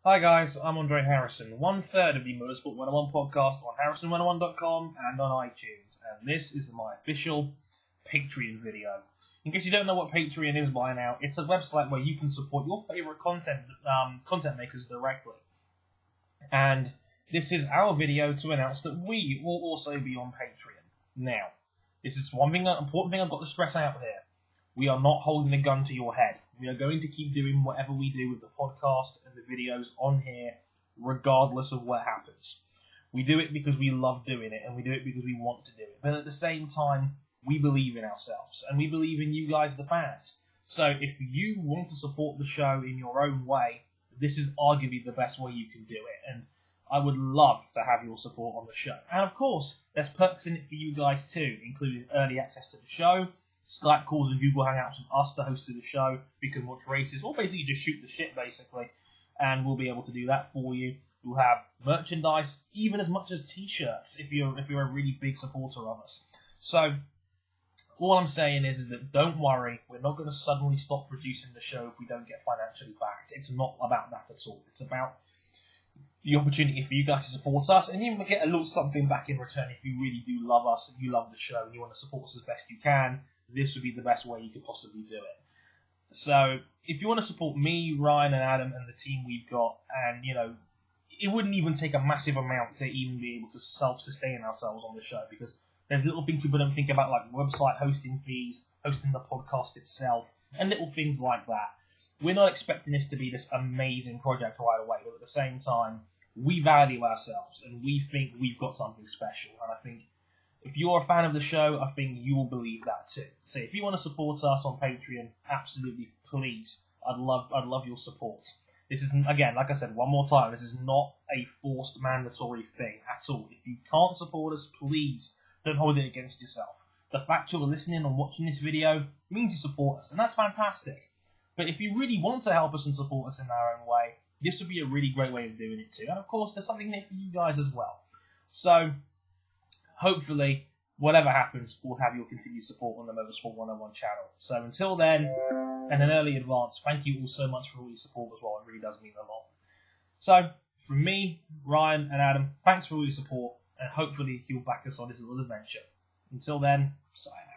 Hi guys, I'm Andre Harrison, one third of the Motorsport 101 podcast on harrison101.com and on iTunes, and this is my official Patreon video. In case you don't know what Patreon is by now, it's a website where you can support your favourite content makers directly. And this is our video to announce that we will also be on Patreon. Now, this is important thing I've got to stress out here. We are not holding a gun to your head. We are going to keep doing whatever we do with the podcast and the videos on here, regardless of what happens. We do it because we love doing it, and we do it because we want to do it. But at the same time, we believe in ourselves, and we believe in you guys, the fans. So if you want to support the show in your own way, this is arguably the best way you can do it. And I would love to have your support on the show. And of course, there's perks in it for you guys too, including early access to the show, Skype calls and Google Hangouts with us, the host of the show. We can watch races, or basically just shoot the shit, basically. And we'll be able to do that for you. We'll have merchandise, even as much as t-shirts, if you're a really big supporter of us. So, all I'm saying is that don't worry, we're not going to suddenly stop producing the show if we don't get financially backed. It's not about that at all. It's about the opportunity for you guys to support us, and you will get a little something back in return if you really do love us, and you love the show, and you want to support us as best you can. This would be the best way you could possibly do it. So, if you want to support me, Ryan, and Adam, and the team we've got, and, it wouldn't even take a massive amount to even be able to self-sustain ourselves on the show, because there's little things people don't think about, like website hosting fees, hosting the podcast itself, and little things like that. We're not expecting this to be this amazing project right away, but at the same time, we value ourselves, and we think we've got something special, and I think if you're a fan of the show, I think you will believe that too. So if you want to support us on Patreon, absolutely, please. I'd love your support. This is, again, like I said, one more time, this is not a forced mandatory thing at all. If you can't support us, please don't hold it against yourself. The fact you're listening and watching this video means you support us, and that's fantastic. But if you really want to help us and support us in our own way, this would be a really great way of doing it too. And of course, there's something there for you guys as well. So, hopefully, whatever happens, we'll have your continued support on the Motorsport 101 channel. So until then, and in early advance, thank you all so much for all your support as well. It really does mean a lot. So, from me, Ryan, and Adam, thanks for all your support, and hopefully you'll back us on this little adventure. Until then, sayonara.